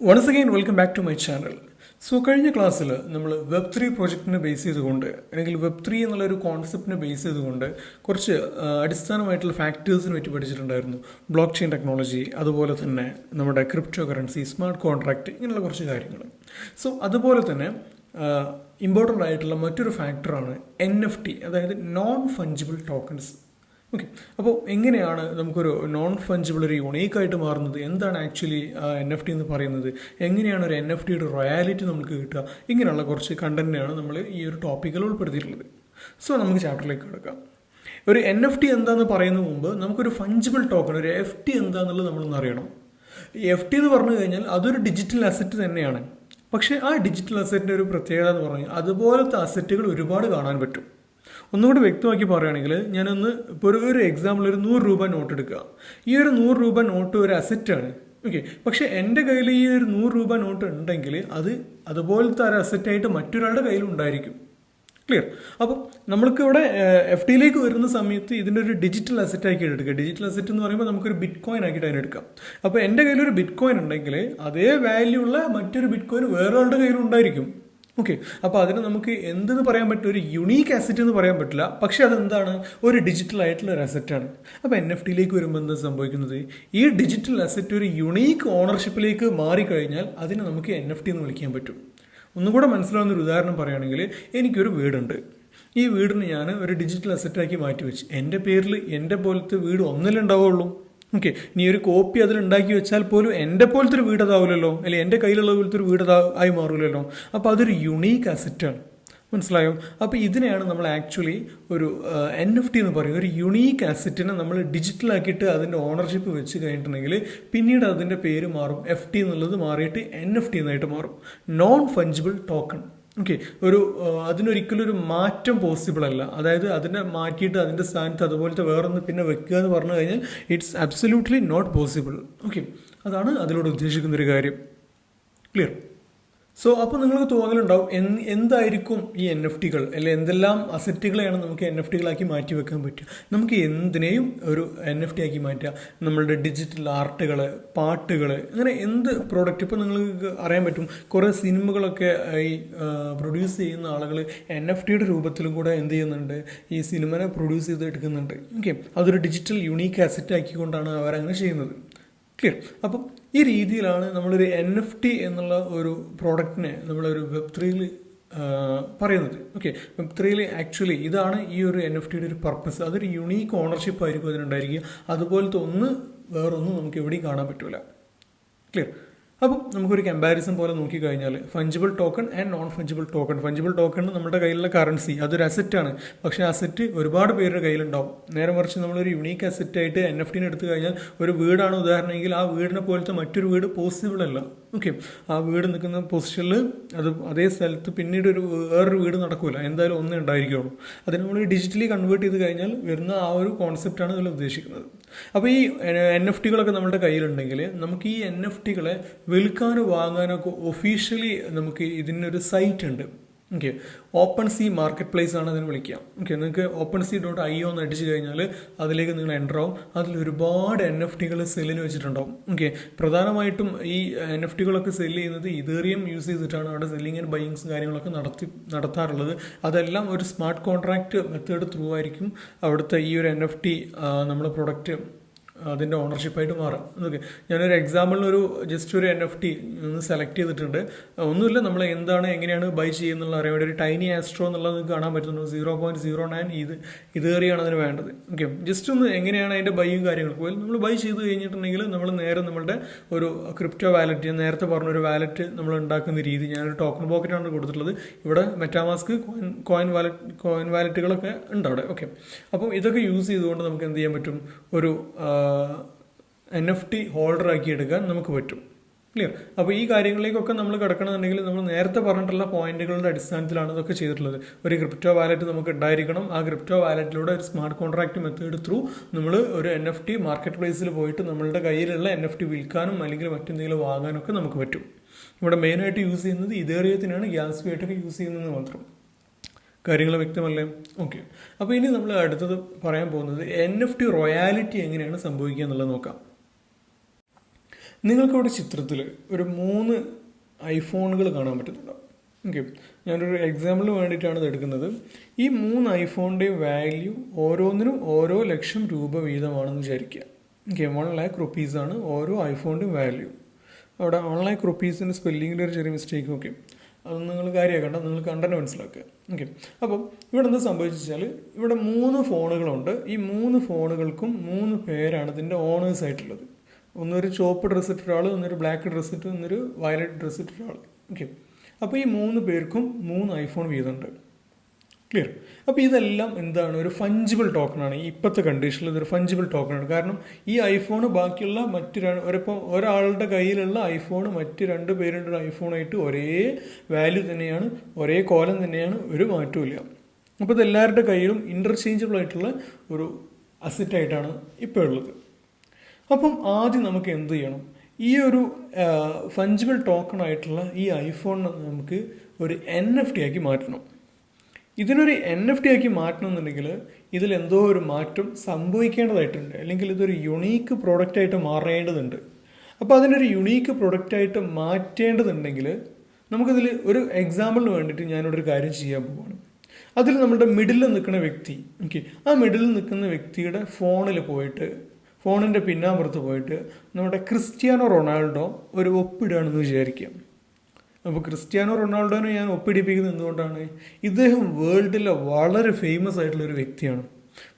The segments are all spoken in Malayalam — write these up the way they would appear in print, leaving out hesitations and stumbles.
Once again, welcome back to my channel. So കഴിഞ്ഞ ക്ലാസ്സിൽ നമ്മൾ വെബ് 3 പ്രോജക്റ്റിനെ ബേസ് ചെയ്തുകൊണ്ട് അല്ലെങ്കിൽ വെബ് 3 എന്നുള്ളൊരു കോൺസെപ്റ്റിനെ ബേസ് ചെയ്തുകൊണ്ട് കുറച്ച് അടിസ്ഥാനമായിട്ടുള്ള ഫാക്ടേഴ്സിനെ പറ്റി പഠിച്ചിട്ടുണ്ടായിരുന്നു. ബ്ലോക്ക് ചെയിൻ ടെക്നോളജി, അതുപോലെ തന്നെ നമ്മുടെ ക്രിപ്റ്റോ കറൻസി, സ്മാർട്ട് കോൺട്രാക്റ്റ്, ഇങ്ങനെയുള്ള കുറച്ച് കാര്യങ്ങൾ. സോ അതുപോലെ തന്നെ ഇമ്പോർട്ടൻ്റ് ആയിട്ടുള്ള മറ്റൊരു ഫാക്ടറാണ് NFT, അതായത് നോൺ ഫഞ്ചിബിൾ ടോക്കൺസ്. ഓക്കെ, അപ്പോൾ എങ്ങനെയാണ് നമുക്കൊരു നോൺ ഫഞ്ചിബിൾ ഒരു യുണീക്കായിട്ട് മാറുന്നത്, എന്താണ് ആക്ച്വലി NFT എന്ന് പറയുന്നത്, എങ്ങനെയാണ് ഒരു NFTയുടെ റോയാലിറ്റി നമുക്ക് കിട്ടുക, ഇങ്ങനെയുള്ള കുറച്ച് കണ്ടന്റാണ് നമ്മൾ ഈ ഒരു ടോപ്പിക്കിൽ ഉൾപ്പെടുത്തിയിട്ടുള്ളത്. സോ നമുക്ക് ചാപ്റ്ററിലേക്ക് കിടക്കാം. ഒരു NFT എന്താണെന്ന് പറയുന്ന മുമ്പ് നമുക്കൊരു ഫഞ്ചിബിൾ ടോക്കൺ, ഒരു FT എന്താണെന്നുള്ളത് നമ്മളൊന്ന് അറിയണം. ഈ FT എന്ന് പറഞ്ഞു കഴിഞ്ഞാൽ അതൊരു ഡിജിറ്റൽ അസറ്റ് തന്നെയാണ്. പക്ഷേ ആ ഡിജിറ്റൽ അസറ്റിൻ്റെ ഒരു പ്രത്യേകത എന്ന് പറഞ്ഞാൽ അതുപോലത്തെ അസറ്റുകൾ ഒരുപാട് കാണാൻ പറ്റും. ഒന്നുകൂടി വ്യക്തമാക്കി പറയുകയാണെങ്കിൽ, ഞാനൊന്ന് ഇപ്പോൾ ഒരു എക്സാമ്പിൾ, ഒരു 100 രൂപ നോട്ട് എടുക്കുക. ഈ ഒരു 100 രൂപ നോട്ട് ഒരു അസറ്റാണ്. ഓക്കെ, പക്ഷേ എൻ്റെ കയ്യിൽ ഈ ഒരു 100 രൂപ നോട്ട് ഉണ്ടെങ്കിൽ അത് അതുപോലത്തെ ഒരു അസറ്റായിട്ട് മറ്റൊരാളുടെ കയ്യിലുണ്ടായിരിക്കും. ക്ലിയർ? അപ്പം നമ്മൾക്ക് ഇവിടെ FTയിലേക്ക് വരുന്ന സമയത്ത് ഇതിൻ്റെ ഒരു ഡിജിറ്റൽ അസറ്റാക്കി എടുക്കുക. ഡിജിറ്റൽ അസറ്റ് എന്ന് പറയുമ്പോൾ നമുക്കൊരു ബിറ്റ് കോയിൻ ആക്കിയിട്ട് അതിനെടുക്കാം. അപ്പോൾ എൻ്റെ കയ്യിലൊരു ബിറ്റ് കോയിൻ ഉണ്ടെങ്കിൽ അതേ വാല്യൂ ഉള്ള മറ്റൊരു ബിറ്റ് കോയിൻ വേറൊരാളുടെ കയ്യിലുണ്ടായിരിക്കും. ഓക്കെ, അപ്പോൾ അതിന് നമുക്ക് എന്തെന്ന് പറയാൻ പറ്റും, ഒരു യുണീക്ക് അസറ്റ് എന്ന് പറയാൻ പറ്റില്ല. പക്ഷേ അതെന്താണ്, ഒരു ഡിജിറ്റൽ ആയിട്ടുള്ള ഒരു അസറ്റാണ്. അപ്പോൾ NFTയിലേക്ക് വരുമ്പോൾ എന്താ സംഭവിക്കുന്നത്, ഈ ഡിജിറ്റൽ അസറ്റ് ഒരു യുണീക്ക് ഓണർഷിപ്പിലേക്ക് മാറിക്കഴിഞ്ഞാൽ അതിനെ നമുക്ക് NFT എന്ന് വിളിക്കാൻ പറ്റും. ഒന്നും കൂടെ മനസ്സിലാവുന്ന ഒരു ഉദാഹരണം പറയുകയാണെങ്കിൽ, എനിക്കൊരു വീടുണ്ട്. ഈ വീടിന് ഞാൻ ഒരു ഡിജിറ്റൽ അസറ്റാക്കി മാറ്റിവെച്ച് എൻ്റെ പേരിൽ എൻ്റെ പോലത്തെ വീട് ഒന്നിലുണ്ടാവുള്ളൂ. ഓക്കെ, ഇനി ഒരു കോപ്പി അതിലുണ്ടാക്കി വെച്ചാൽ പോലും എൻ്റെ പോലത്തെ ഒരു വീട് അതാവില്ലല്ലോ, അല്ലെങ്കിൽ എൻ്റെ കയ്യിലുള്ള പോലത്തെ ഒരു വീട് ആയി മാറില്ലല്ലോ. അപ്പോൾ അതൊരു യുണീക്ക് അസറ്റാണ്. മനസ്സിലായോ? അപ്പോൾ ഇതിനെയാണ് നമ്മൾ ആക്ച്വലി ഒരു NFT എന്ന് പറയുന്നത്. ഒരു യുണീക്ക് അസറ്റിനെ നമ്മൾ ഡിജിറ്റലാക്കിയിട്ട് അതിൻ്റെ ഓണർഷിപ്പ് വെച്ച് കഴിഞ്ഞിട്ടുണ്ടെങ്കിൽ പിന്നീട് അതിൻ്റെ പേര് മാറും. FT എന്നുള്ളത് മാറിയിട്ട് NFT എന്നായിട്ട് മാറും, നോൺ ഫഞ്ചിബിൾ ടോക്കൺ. ഓക്കെ, അതിനൊരിക്കലും ഒരു മാറ്റം പോസിബിൾ അല്ല. അതായത് അതിനെ മാറ്റിയിട്ട് അതിൻ്റെ സ്ഥാനത്ത് അതുപോലത്തെ വേറൊന്ന് പിന്നെ വെക്കുക എന്ന് പറഞ്ഞു കഴിഞ്ഞാൽ it's absolutely not possible. Okay, അതാണ് അതിലൂടെ ഉദ്ദേശിക്കുന്നൊരു കാര്യം. ക്ലിയർ? സോ അപ്പോൾ നിങ്ങൾക്ക് തോന്നലുണ്ടാവും, എന്തായിരിക്കും ഈ NFTകൾ, അല്ലെങ്കിൽ എന്തെല്ലാം അസറ്റുകളെയാണ് നമുക്ക് NFTകളാക്കി മാറ്റി വെക്കാൻ പറ്റുക. നമുക്ക് എന്തിനേയും ഒരു NFT ആക്കി മാറ്റുക. നമ്മളുടെ ഡിജിറ്റൽ ആർട്ടുകൾ, പാട്ടുകൾ, അങ്ങനെ എന്ത് പ്രോഡക്റ്റ്. ഇപ്പോൾ നിങ്ങൾക്ക് അറിയാൻ പറ്റും, കുറേ സിനിമകളൊക്കെ ഈ പ്രൊഡ്യൂസ് ചെയ്യുന്ന ആളുകൾ NFTയുടെ രൂപത്തിലും കൂടെ എന്ത് ചെയ്യുന്നുണ്ട്, ഈ സിനിമനെ പ്രൊഡ്യൂസ് ചെയ്ത് എടുക്കുന്നുണ്ട്. ഓക്കെ, അതൊരു ഡിജിറ്റൽ യുണീക്ക് അസറ്റ് ആക്കിക്കൊണ്ടാണ് അവരങ്ങനെ ചെയ്യുന്നത്. ക്ലിയർ? അപ്പം ഈ രീതിയിലാണ് നമ്മളൊരു NFT എന്നുള്ള ഒരു പ്രോഡക്റ്റിനെ നമ്മളൊരു വെബ് 3യിൽ പറയുന്നത്. ഓക്കെ, വെബ് 3യിൽ ആക്ച്വലി ഇതാണ് ഈ ഒരു NFTയുടെ ഒരു പർപ്പസ്. അതൊരു യുണീക്ക് ഓണർഷിപ്പ് ആയിരിക്കും അതിനുണ്ടായിരിക്കുക. അതുപോലത്തെ വേറൊന്നും നമുക്ക് എവിടെയും കാണാൻ പറ്റില്ല. ക്ലിയർ? അപ്പം നമുക്കൊരു കമ്പാരിസൺ പോലെ നോക്കിക്കഴിഞ്ഞാൽ fungible token and non fungible token. Fungible token നമ്മുടെ കയ്യിലുള്ള കറൻസി, അതൊരു അസറ്റാണ്. പക്ഷേ അസറ്റ് ഒരുപാട് പേരുടെ കയ്യിലുണ്ടാവും. നേരെ മറിച്ച് നമ്മളൊരു യുണീക്ക് അസറ്റായിട്ട് NFTനെ എടുത്തു കഴിഞ്ഞാൽ, ഒരു വീടാണ് ഉദാഹരണമെങ്കിൽ, ആ വീടിനെ പോലത്തെ മറ്റൊരു വീട് പോസിബിൾ അല്ല. ഓക്കെ, ആ വീട് നിൽക്കുന്ന പൊസിഷനിൽ അതേ സ്ഥലത്ത് പിന്നീട് വേറൊരു വീട് നടക്കില്ല, എന്തായാലും ഒന്നേ ഉണ്ടായിരിക്കുള്ളൂ. അതിന് നമ്മൾ ഡിജിറ്റലി കൺവേർട്ട് ചെയ്ത് കഴിഞ്ഞാൽ വരുന്ന ആ ഒരു കോൺസെപ്റ്റാണ് ഇതിൽ ഉദ്ദേശിക്കുന്നത്. അപ്പോൾ ഈ NFTകളൊക്കെ നമ്മുടെ കയ്യിലുണ്ടെങ്കിൽ നമുക്ക് ഈ NFTകളെ വിൽക്കാനോ വാങ്ങാനോ ഒക്കെ ഒഫീഷ്യലി നമുക്ക് ഇതിനൊരു സൈറ്റ് ഉണ്ട്. ഓക്കെ, OpenSea മാർക്കറ്റ് പ്ലേസ് ആണ് അതിന് വിളിക്കുക. ഓക്കെ, നിങ്ങൾക്ക് OpenSea.io എന്ന് അടിച്ചു കഴിഞ്ഞാൽ അതിലേക്ക് നിങ്ങൾ എൻ്റർ ആവും. അതിൽ ഒരുപാട് NFTകൾ സെല്ലിന് വെച്ചിട്ടുണ്ടാവും. ഓക്കെ, പ്രധാനമായിട്ടും ഈ NFTകളൊക്കെ സെല്ല് ചെയ്യുന്നത് ഇതേറിയം യൂസ് ചെയ്തിട്ടാണ് അവിടെ സെല്ലിങ് ആൻഡ് ബൈയിങ്സ് കാര്യങ്ങളൊക്കെ നടത്താറുള്ളത്. അതെല്ലാം ഒരു സ്മാർട്ട് കോൺട്രാക്റ്റ് മെത്തേഡ് ത്രൂ ആയിരിക്കും അവിടുത്തെ ഈ ഒരു NFT നമ്മുടെ പ്രൊഡക്റ്റ് അതിൻ്റെ ഓണർഷിപ്പായിട്ട് മാറാം. ഓക്കെ, ഞാനൊരു എക്സാമ്പിളിനൊരു ജസ്റ്റ് ഒരു NFT ഒന്ന് സെലക്ട് ചെയ്തിട്ടുണ്ട്. ഒന്നുമില്ല, നമ്മൾ എന്താണ് എങ്ങനെയാണ് ബൈ ചെയ്യുന്നുള്ള അറിയാൻ വേണ്ടി ഒരു ടൈനി ആസ്ട്രോ എന്നുള്ളത് നിങ്ങൾക്ക് കാണാൻ പറ്റുന്നു. 0.09 ഇതേറിയാണ് അതിന് വേണ്ടത്. ഓക്കെ, ജസ്റ്റ് ഒന്ന് എങ്ങനെയാണ് അതിൻ്റെ ബൈയും കാര്യങ്ങളൊക്കെ പോയി നമ്മൾ ബൈ ചെയ്ത് കഴിഞ്ഞിട്ടുണ്ടെങ്കിൽ നമ്മൾ നേരെ നമ്മളുടെ ഒരു ക്രിപ്റ്റോ വാലറ്റ്, ഞാൻ നേരത്തെ പറഞ്ഞൊരു വാലറ്റ് നമ്മൾ ഉണ്ടാക്കുന്ന രീതി, ഞാനൊരു ടോക്കൺ പോക്കറ്റാണ് കൊടുത്തിട്ടുള്ളത്. ഇവിടെ മെറ്റാമാസ്ക്, കോയിൻ വാലറ്റുകളൊക്കെ ഉണ്ട് അവിടെ. ഓക്കെ, അപ്പം ഇതൊക്കെ യൂസ് ചെയ്തുകൊണ്ട് നമുക്ക് എന്ത് ചെയ്യാൻ പറ്റും, ഒരു NFT ഹോൾഡർ ആക്കി എടുക്കാൻ നമുക്ക് പറ്റും. ക്ലിയർ? അപ്പോൾ ഈ കാര്യങ്ങളിലേക്കൊക്കെ നമ്മൾ കിടക്കണമെന്നുണ്ടെങ്കിൽ നമ്മൾ നേരത്തെ പറഞ്ഞിട്ടുള്ള പോയിന്റുകളുടെ അടിസ്ഥാനത്തിലാണ് ഇതൊക്കെ ചെയ്തിട്ടുള്ളത്. ഒരു ക്രിപ്റ്റോ വാലറ്റ് നമുക്ക് ഉണ്ടായിരിക്കണം. ആ ക്രിപ്റ്റോ വാലറ്റിലൂടെ ഒരു സ്മാർട്ട് കോൺട്രാക്ട് മെത്തേഡ് ത്രൂ നമ്മൾ ഒരു NFT മാർക്കറ്റ് പ്ലേസിൽ പോയിട്ട് നമ്മളുടെ കയ്യിലുള്ള NFT വിൽക്കാനും അല്ലെങ്കിൽ മറ്റെന്തെങ്കിലും വാങ്ങാനൊക്കെ നമുക്ക് പറ്റും. ഇവിടെ മെയിനായിട്ട് യൂസ് ചെയ്യുന്നത് ഇതേറിയത്തിനാണ്, ഗ്യാസ് ആയിട്ടൊക്കെ യൂസ് ചെയ്യുന്നത് മാത്രം. കാര്യങ്ങൾ വ്യക്തമല്ലേ? ഓക്കെ, അപ്പോൾ ഇനി നമ്മൾ അടുത്തത് പറയാൻ പോകുന്നത് NFT റോയാലിറ്റി എങ്ങനെയാണ് സംഭവിക്കുക എന്നുള്ളത് നോക്കാം. നിങ്ങൾക്കിവിടെ ചിത്രത്തിൽ ഒരു 3 ഐഫോണുകൾ കാണാൻ പറ്റുന്നുണ്ടാവും. ഓക്കെ, ഞാനൊരു എക്സാമ്പിളിന് വേണ്ടിയിട്ടാണ് ഇത് എടുക്കുന്നത്. ഈ 3 ഐഫോണിൻ്റെയും വാല്യൂ ഓരോന്നിനും ഓരോ ലക്ഷം രൂപ വീതമാണെന്ന് വിചാരിക്കുക. ഓക്കെ, 1 lakh റുപ്പീസാണ് ഓരോ ഐഫോണിൻ്റെയും വാല്യൂ. അവിടെ 1 lakh റുപ്പീസിൻ്റെ സ്പെല്ലിങ്ങിൻ്റെ ഒരു ചെറിയ മിസ്റ്റേക്ക്. ഓക്കെ, അത് നിങ്ങൾ കാര്യമാക്കണ്ട, നിങ്ങൾ കണ്ടന്റ് മനസ്സിലാക്കുക. ഓക്കെ, അപ്പം ഇവിടെ എന്താ സംഭവിച്ചാൽ ഇവിടെ 3 ഫോണുകളുണ്ട്. ഈ 3 ഫോണുകൾക്കും 3 പേരാണ് ഇതിൻ്റെ ഓണേഴ്സ് ആയിട്ടുള്ളത്. ഒന്നൊരു ചുവപ്പ് ഡ്രസ്സ് ഇട്ട ഒരാൾ, ഒന്നൊരു ബ്ലാക്ക് ഡ്രസ്സ് ഇട്ട്, ഒന്നൊരു വയലറ്റ് ഡ്രസ്സ് ഇട്ട ഒരാൾ. ഓക്കെ, അപ്പോൾ ഈ 3 പേർക്കും 3 ഐഫോൺ വീതമുണ്ട്. ക്ലിയർ? അപ്പോൾ ഇതെല്ലാം എന്താണ്, ഒരു ഫഞ്ചിബിൾ ടോക്കണാണ്. ഈ ഇപ്പോഴത്തെ കണ്ടീഷനിൽ ഇതൊരു ഫഞ്ചിബിൾ ടോക്കണാണ്. കാരണം ഈ ഐഫോൺ ബാക്കിയുള്ള ഒരാളുടെ കയ്യിലുള്ള ഐഫോൺ മറ്റ് 2 പേരുടെ ഒരു ഐഫോണായിട്ട് ഒരേ വാല്യൂ തന്നെയാണ്, ഒരേ കോലം തന്നെയാണ്, ഒരു മാറ്റവും. അപ്പോൾ ഇത് എല്ലാവരുടെ കയ്യിലും ഇൻ്റർചേഞ്ചബിൾ ആയിട്ടുള്ള ഒരു അസറ്റായിട്ടാണ് ഇപ്പോൾ ഉള്ളത്. അപ്പം ആദ്യം നമുക്ക് എന്ത് ചെയ്യണം, ഈ ഒരു ഫഞ്ചിബിൾ ടോക്കൺ ആയിട്ടുള്ള ഈ ഐഫോണിനെ നമുക്ക് ഒരു NFT ആക്കി മാറ്റണം. ഇതിനൊരു NFT ആക്കി മാറ്റണം എന്നുണ്ടെങ്കിൽ ഇതിലെന്തോ ഒരു മാറ്റം സംഭവിക്കേണ്ടതായിട്ടുണ്ട്, അല്ലെങ്കിൽ ഇതൊരു യുണീക്ക് പ്രോഡക്റ്റായിട്ട് മാറേണ്ടതുണ്ട്. അപ്പോൾ അതിനൊരു യുണീക്ക് പ്രോഡക്റ്റായിട്ട് മാറ്റേണ്ടതുണ്ടെങ്കിൽ നമുക്കിതിൽ ഒരു എക്സാമ്പിളിന് വേണ്ടിയിട്ട് ഞാനിവിടെ ഒരു കാര്യം ചെയ്യാൻ പോവുകയാണ്. അതിൽ നമ്മുടെ മിഡിലിൽ നിൽക്കുന്ന വ്യക്തി, ഓക്കെ, ആ മിഡിലിൽ നിൽക്കുന്ന വ്യക്തിയുടെ ഫോണിൽ പോയിട്ട്, ഫോണിൻ്റെ പിന്നാമ്പുറത്ത് പോയിട്ട് നമ്മുടെ ക്രിസ്ത്യാനോ റൊണാൾഡോ ഒരു ഒപ്പിടുകയാണെന്ന് വിചാരിക്കാം. അപ്പോൾ ക്രിസ്ത്യാനോ റൊണാൾഡോനെ ഞാൻ ഒപ്പിടിപ്പിക്കുന്നത് എന്തുകൊണ്ടാണ്, ഇദ്ദേഹം വേൾഡിലെ വളരെ ഫേമസ് ആയിട്ടുള്ളൊരു വ്യക്തിയാണ്.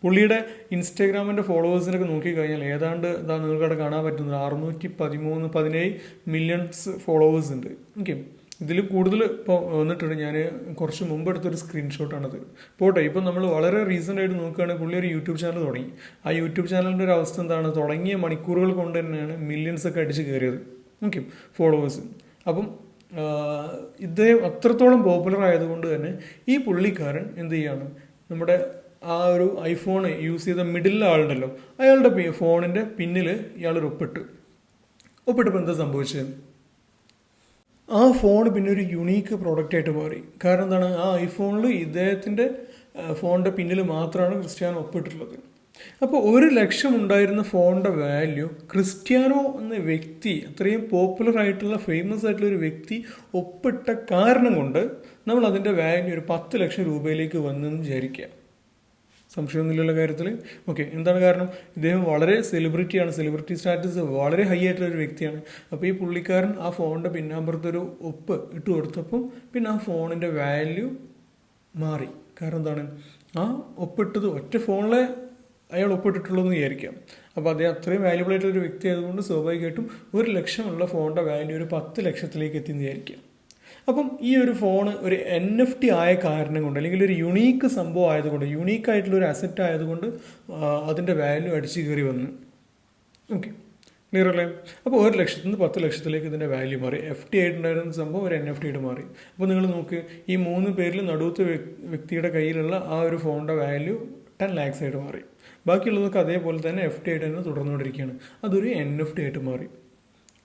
പുള്ളിയുടെ ഇൻസ്റ്റാഗ്രാമിൻ്റെ ഫോളോവേഴ്സിനൊക്കെ നോക്കിക്കഴിഞ്ഞാൽ ഏതാണ്ട് ഇതാ നിങ്ങൾക്കവിടെ കാണാൻ പറ്റുന്നത് 617 മില്യൺസ് ഫോളോവേഴ്സ് ഉണ്ട്. ഓക്കെ, ഇതിൽ കൂടുതൽ ഇപ്പോൾ വന്നിട്ടുണ്ട്. ഞാൻ കുറച്ച് മുമ്പ് എടുത്തൊരു സ്ക്രീൻഷോട്ടാണത്. പോട്ടെ, ഇപ്പം നമ്മൾ വളരെ റീസെൻ്റ് ആയിട്ട് നോക്കുകയാണെങ്കിൽ പുള്ളി ഒരു യൂട്യൂബ് ചാനൽ തുടങ്ങി. ആ യൂട്യൂബ് ചാനലിൻ്റെ ഒരു അവസ്ഥ എന്താണ്, തുടങ്ങിയ മണിക്കൂറുകൾ കൊണ്ട് തന്നെയാണ് മില്യൺസൊക്കെ അടിച്ച് കയറിയത്. Okay, followers. അപ്പം ഇദ്ദേഹം അത്രത്തോളം പോപ്പുലർ ആയതുകൊണ്ട് തന്നെ ഈ പുള്ളിക്കാരൻ എന്ത് ചെയ്യാണ്, നമ്മുടെ ആ ഒരു ഐഫോൺ യൂസ് ചെയ്ത മിഡിലെ ആളുണ്ടല്ലോ, അയാളുടെ ഫോണിൻ്റെ പിന്നിൽ ഇയാളൊരു ഒപ്പിട്ടപ്പോൾ എന്താ സംഭവിച്ചത്, ആ ഫോൺ പിന്നെ ഒരു യുണീക്ക് പ്രോഡക്റ്റായിട്ട് മാറി. കാരണം എന്താണ്, ആ ഐഫോണിൽ ഇദ്ദേഹത്തിൻ്റെ ഫോണിൻ്റെ പിന്നിൽ മാത്രമാണ് ക്രിസ്ത്യാനോ ഒപ്പിട്ടിട്ടുള്ളത്. അപ്പോൾ 1 ലക്ഷം ഉണ്ടായിരുന്ന ഫോണിൻ്റെ വാല്യൂ ക്രിസ്ത്യാനോ എന്ന വ്യക്തി, അത്രയും പോപ്പുലർ ആയിട്ടുള്ള ഫേമസ് ആയിട്ടുള്ള ഒരു വ്യക്തി ഒപ്പിട്ട കാരണം കൊണ്ട് നമ്മൾ അതിൻ്റെ വാല്യൂ ഒരു 10 ലക്ഷം രൂപയിലേക്ക് വന്നെന്ന് വിചാരിക്കുക. സംശയമൊന്നുമില്ല കാര്യത്തിൽ. ഓക്കെ, എന്താണ് കാരണം, ഇദ്ദേഹം വളരെ സെലിബ്രിറ്റിയാണ്, സെലിബ്രിറ്റി സ്റ്റാറ്റസ് വളരെ ഹൈ ആയിട്ടുള്ള ഒരു വ്യക്തിയാണ്. അപ്പോൾ ഈ പുള്ളിക്കാരൻ ആ ഫോണിൻ്റെ പിന്നാമ്പുറത്തൊരു ഒപ്പ് ഇട്ട് കൊടുത്തപ്പം പിന്നെ ആ ഫോണിൻ്റെ വാല്യൂ മാറി. കാരണം എന്താണ്, ആ ഒപ്പിട്ടത് ഒറ്റ ഫോണിലെ അയാൾ ഒപ്പിട്ടിട്ടുള്ളൂ എന്ന് വിചാരിക്കാം. അപ്പോൾ അദ്ദേഹം അത്രയും വാല്യുബിൾ ആയിട്ടൊരു വ്യക്തി ആയതുകൊണ്ട് സ്വാഭാവികമായിട്ടും 1 ലക്ഷമുള്ള ഫോണിൻ്റെ വാല്യൂ ഒരു 10 ലക്ഷത്തിലേക്ക് എത്തിയെന്ന് വിചാരിക്കാം. അപ്പം ഈ ഒരു ഫോണ് ഒരു NFT ആയ കാരണം കൊണ്ട്, അല്ലെങ്കിൽ ഒരു യുണീക്ക് സംഭവം ആയതുകൊണ്ട്, യുണീക്കായിട്ടുള്ളൊരു അസറ്റ് ആയതുകൊണ്ട് അതിൻ്റെ വാല്യൂ അടിച്ചു കയറി വന്നു. ഓക്കെ, ക്ലിയർ അല്ലേ? അപ്പോൾ 1 ലക്ഷത്തിൽ നിന്ന് 10 ലക്ഷത്തിലേക്ക് ഇതിൻ്റെ വാല്യൂ മാറി. FT ആയിട്ടുണ്ടായിരുന്ന സംഭവം ഒരു NFT ആയിട്ട് മാറി. അപ്പോൾ നിങ്ങൾ നോക്ക്, ഈ 3 പേരിൽ നടുവത്തെ വ്യക്തിയുടെ കയ്യിലുള്ള ആ ഒരു ഫോണിൻ്റെ വാല്യൂ 10 lakhs ആയിട്ട് മാറി. ബാക്കിയുള്ളതൊക്കെ അതേപോലെ തന്നെ FT ആയിട്ട് തന്നെ തുടർന്നുകൊണ്ടിരിക്കുകയാണ്. അതൊരു NFT ആയിട്ട് മാറി.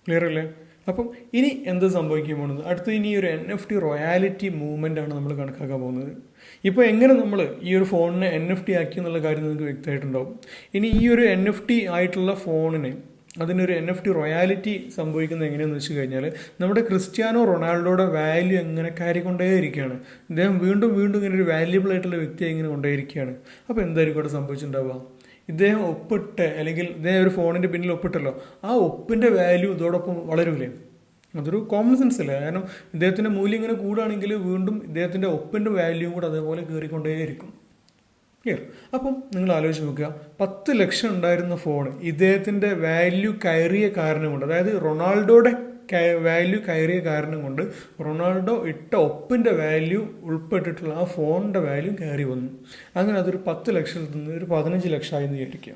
ക്ലിയർ അല്ലേ? അപ്പം ഇനി എന്ത് സംഭവിക്കാൻ പോകുന്നത്, അടുത്ത് ഇനി ഒരു NFT റോയാലിറ്റി മൂവ്മെൻ്റ് ആണ് നമ്മൾ കണക്കാക്കാൻ പോകുന്നത്. ഇപ്പോൾ എങ്ങനെ നമ്മൾ ഈ ഒരു ഫോണിനെ NFT ആക്കി എന്നുള്ള കാര്യം നിങ്ങൾക്ക് വ്യക്തമായിട്ടുണ്ടാവും. ഇനി ഈ ഒരു NFT ആയിട്ടുള്ള ഫോണിന് അതിനൊരു NFT റോയാലിറ്റി സംഭവിക്കുന്നത് എങ്ങനെയാണെന്ന് വെച്ച് കഴിഞ്ഞാൽ, നമ്മുടെ ക്രിസ്ത്യാനോ റൊണാൾഡോയുടെ വാല്യൂ എങ്ങനെ കൊണ്ടേയിരിക്കുകയാണ്. ഇദ്ദേഹം വീണ്ടും വീണ്ടും ഇങ്ങനെ ഒരു വാല്യുബിൾ ആയിട്ടുള്ള വ്യക്തിയെ ഇങ്ങനെ കൊണ്ടേയിരിക്കുകയാണ്. അപ്പോൾ എന്തായിരിക്കും അവിടെ സംഭവിച്ചിട്ടുണ്ടാവുക, ഇദ്ദേഹം ഒപ്പിട്ട്, അല്ലെങ്കിൽ ഇദ്ദേഹം ഒരു ഫോണിൻ്റെ പിന്നിൽ ഒപ്പിട്ടല്ലോ, ആ ഒപ്പിൻ്റെ വാല്യൂ ഇതോടൊപ്പം വളരൂലേ? അതൊരു കോമൺ സെൻസ് അല്ലേ? കാരണം ഇദ്ദേഹത്തിൻ്റെ മൂല്യം ഇങ്ങനെ കൂടുകയാണെങ്കിൽ വീണ്ടും ഇദ്ദേഹത്തിൻ്റെ ഒപ്പിൻ്റെ വാല്യൂവും കൂടെ അതേപോലെ കയറിക്കൊണ്ടേയിരിക്കും. ക്ലിയർ? അപ്പം നിങ്ങൾ ആലോചിച്ച് നോക്കുക, 10 ലക്ഷം ഉണ്ടായിരുന്ന ഫോൺ ഇദ്ദേഹത്തിൻ്റെ വാല്യൂ കയറിയ കാരണം കൊണ്ട്, അതായത് റൊണാൾഡോയുടെ വാല്യൂ കയറിയ കാരണം കൊണ്ട് റൊണാൾഡോ ഇട്ട ഒപ്പിൻ്റെ വാല്യൂ ഉൾപ്പെട്ടിട്ടുള്ള ആ ഫോണിൻ്റെ വാല്യൂ കയറി വന്നു. അങ്ങനെ അതൊരു 10 ലക്ഷത്തിൽ നിന്ന് ഒരു 15 ലക്ഷമായി എന്ന് വിചാരിക്കുക.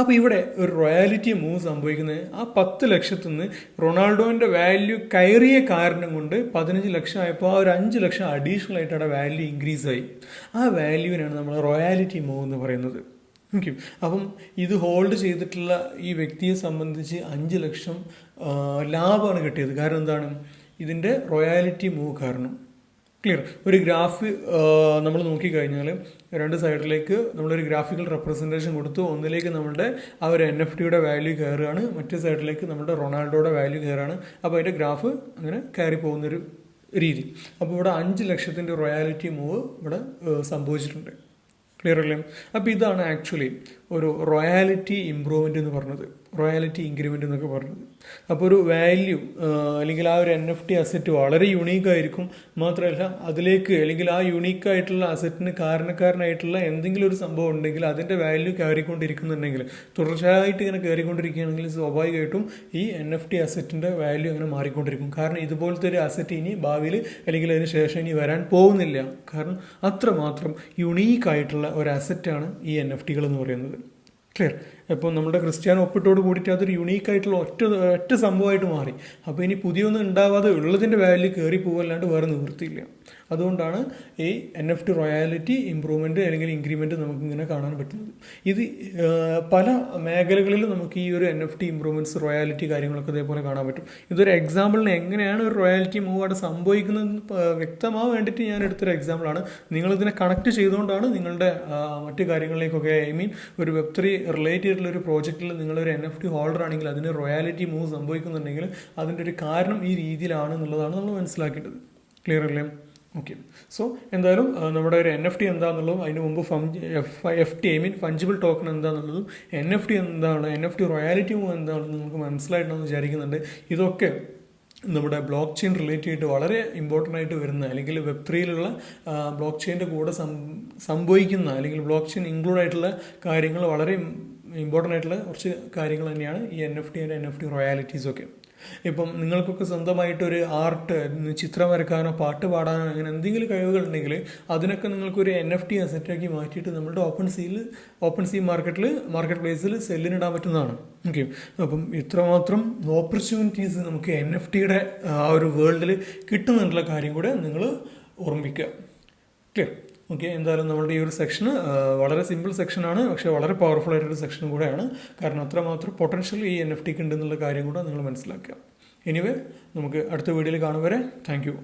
അപ്പോൾ ഇവിടെ ഒരു റോയാലിറ്റി മൂവ് സംഭവിക്കുന്നത് ആ 10 ലക്ഷത്തിൽ നിന്ന് റൊണാൾഡോൻ്റെ വാല്യൂ കയറിയ കാരണം കൊണ്ട് 15 ലക്ഷം ആയപ്പോൾ ആ ഒരു 5 ലക്ഷം അഡീഷണൽ ആയിട്ട് അവിടെ വാല്യൂ ഇൻക്രീസ് ആയി. ആ വാല്യൂവിനാണ് നമ്മൾ റോയാലിറ്റി മൂവ് എന്ന് പറയുന്നത്. ഓക്കെ, അപ്പം ഇത് ഹോൾഡ് ചെയ്തിട്ടുള്ള ഈ വ്യക്തിയെ സംബന്ധിച്ച് 5 ലക്ഷം ലാഭമാണ് കിട്ടിയത്. കാരണം എന്താണ്, ഇതിൻ്റെ റോയാലിറ്റി മൂവ് കാരണം. ക്ലിയർ. ഒരു ഗ്രാഫ് നമ്മൾ നോക്കിക്കഴിഞ്ഞാൽ രണ്ട് സൈഡിലേക്ക് നമ്മളൊരു ഗ്രാഫിക്കൽ റെപ്രസെൻറ്റേഷൻ കൊടുത്തു. ഒന്നിലേക്ക് നമ്മുടെ ആ ഒരു NFT വാല്യൂ കയറുകയാണ്, മറ്റേ സൈഡിലേക്ക് നമ്മുടെ റൊണാൾഡോയുടെ വാല്യൂ കയറുകയാണ്. അപ്പോൾ അതിൻ്റെ ഗ്രാഫ് അങ്ങനെ കയറി പോകുന്നൊരു രീതി. അപ്പോൾ ഇവിടെ 5 ലക്ഷത്തിൻ്റെ റോയാലിറ്റി മൂവ് ഇവിടെ സംഭവിച്ചിട്ടുണ്ട്. ക്ലിയർ അല്ലേ? അപ്പോൾ ഇതാണ് ആക്ച്വലി ഒരു റോയാലിറ്റി ഇമ്പ്രൂവ്മെൻ്റ് എന്ന് പറഞ്ഞത്, റോയാലിറ്റി ഇൻക്രിമെൻ്റ് എന്നൊക്കെ പറഞ്ഞത്. അപ്പോൾ ഒരു വാല്യൂ അല്ലെങ്കിൽ ആ ഒരു NFT അസറ്റ് വളരെ യുണീക്കായിരിക്കും. മാത്രമല്ല അതിലേക്ക് അല്ലെങ്കിൽ ആ യുണീക്കായിട്ടുള്ള അസറ്റിന് കാരണക്കാരനായിട്ടുള്ള എന്തെങ്കിലും ഒരു സംഭവം ഉണ്ടെങ്കിൽ അതിൻ്റെ വാല്യൂ കയറിക്കൊണ്ടിരിക്കുന്നുണ്ടെങ്കിൽ, തുടർച്ചയായിട്ട് ഇങ്ങനെ കയറിക്കൊണ്ടിരിക്കുകയാണെങ്കിൽ സ്വാഭാവികമായിട്ടും ഈ NFT അസറ്റിൻ്റെ വാല്യൂ അങ്ങനെ മാറിക്കൊണ്ടിരിക്കും. കാരണം ഇതുപോലത്തെ ഒരു അസറ്റ് ഇനി ഭാവിയിൽ അല്ലെങ്കിൽ അതിന് ശേഷം ഇനി വരാൻ പോകുന്നില്ല. കാരണം അത്രമാത്രം യുണീക്കായിട്ടുള്ള ഒരു അസറ്റാണ് ഈ NFTകൾ എന്ന് പറയുന്നത്. ക്ലിയർ. ഇപ്പോൾ നമ്മുടെ ക്രിസ്ത്യാനോ ഒപ്പിട്ടോട് കൂടിയിട്ട് അതൊരു യുണീക്കായിട്ടുള്ള ഒറ്റ സംഭവമായിട്ട് മാറി. അപ്പോൾ ഇനി പുതിയൊന്നും ഉണ്ടാവാതെ ഉള്ളതിൻ്റെ വാല്യൂ കയറി പോകല്ലാണ്ട് വേറെ നിവൃത്തിയില്ല. അതുകൊണ്ടാണ് ഈ NFT റോയാലിറ്റി ഇമ്പ്രൂവ്മെൻറ്റ് അല്ലെങ്കിൽ ഇൻക്രിമെൻറ്റ് നമുക്കിങ്ങനെ കാണാൻ പറ്റുന്നത്. ഇത് പല മേഖലകളിലും നമുക്ക് ഈ ഒരു NFT ഇമ്പ്രൂവ്മെൻറ്റ്സ് റോയാലിറ്റി കാര്യങ്ങളൊക്കെ ഇതേപോലെ കാണാൻ പറ്റും. ഇതൊരു എക്സാമ്പിളിന് എങ്ങനെയാണ് ഒരു റോയാലിറ്റി മൂവ് അവിടെ സംഭവിക്കുന്നത് വ്യക്തമാവാൻ വേണ്ടിയിട്ട് ഞാൻ എടുത്തൊരു എക്സാമ്പിളാണ്. നിങ്ങളിതിനെ കണക്ട് ചെയ്തുകൊണ്ടാണ് നിങ്ങളുടെ മറ്റു കാര്യങ്ങളിലേക്കൊക്കെ ഒരു Web3 റിലേറ്റ് ചെയ്തിട്ടുള്ള ഒരു പ്രോജക്റ്റിൽ നിങ്ങളൊരു NFT ഹോൾഡർ ആണെങ്കിൽ അതിന് റോയാലിറ്റി മൂവ് സംഭവിക്കുന്നുണ്ടെങ്കിൽ അതിൻ്റെ ഒരു കാരണം ഈ രീതിയിലാണ് എന്നുള്ളതാണ് നമ്മൾ മനസ്സിലാക്കേണ്ടത്. ക്ലിയർ അല്ലേ? ഓക്കെ. സോ എന്തായാലും നമ്മുടെ ഒരു NFT എന്താണെന്നുള്ളതും അതിന് മുമ്പ് ഫഞ്ചിബിൾ ടോക്കൺ എന്താണെന്നുള്ളതും NFT എന്താണ്, NFT റോയാലിറ്റി മൂവ് എന്താണെന്ന് നമുക്ക് മനസ്സിലായിട്ടുണ്ടെന്ന് വിചാരിക്കുന്നുണ്ട്. ഇതൊക്കെ നമ്മുടെ ബ്ലോക്ക് ചെയിൻ റിലേറ്റ് ചെയ്തിട്ട് വളരെ ഇമ്പോർട്ടൻ്റ് ആയിട്ട് വരുന്ന അല്ലെങ്കിൽ Web3 ബ്ലോക്ക് ചെയിൻ്റെ കൂടെ സംഭവിക്കുന്ന അല്ലെങ്കിൽ ബ്ലോക്ക് ചെയിൻ ഇൻക്ലൂഡ് ആയിട്ടുള്ള കാര്യങ്ങൾ വളരെ ഇമ്പോർട്ടൻ്റ് ആയിട്ടുള്ള കുറച്ച് കാര്യങ്ങൾ തന്നെയാണ് ഈ NFT ആൻഡ് NFT റോയാലിറ്റീസൊക്കെ. ഇപ്പം നിങ്ങൾക്കൊക്കെ സ്വന്തമായിട്ടൊരു ആർട്ട്, ചിത്രം വരക്കാനോ പാട്ട് പാടാനോ അങ്ങനെ എന്തെങ്കിലും കഴിവുകൾ ഉണ്ടെങ്കിൽ അതിനൊക്കെ നിങ്ങൾക്കൊരു NFT അസറ്റാക്കി മാറ്റിയിട്ട് നമ്മുടെ ഓപ്പൺ സീ മാർക്കറ്റ് പ്ലേസിൽ സെല്ലിനിടാൻ പറ്റുന്നതാണ്. ഓക്കെ. അപ്പം ഇത്രമാത്രം ഓപ്പർച്യൂണിറ്റീസ് നമുക്ക് NFTയുടെ ആ ഒരു വേൾഡിൽ കിട്ടുന്നുള്ള കാര്യം കൂടെ നിങ്ങൾ ഓർമ്മിക്കുക. ക്ലിയർ. ഓക്കെ. എന്തായാലും നമ്മുടെ ഈ ഒരു സെക്ഷന് വളരെ സിമ്പിൾ സെക്ഷനാണ്, പക്ഷേ വളരെ പവർഫുൾ ആയിട്ടൊരു സെക്ഷനും കൂടെയാണ്. കാരണം അത്രമാത്രം പൊട്ടൻഷ്യൽ ഈ NFT ഉണ്ടെന്നുള്ള കാര്യം കൂടെ നിങ്ങൾ മനസ്സിലാക്കുക. എനിവേ നമുക്ക് അടുത്ത വീഡിയോയിൽ കാണും വരെ താങ്ക് യു.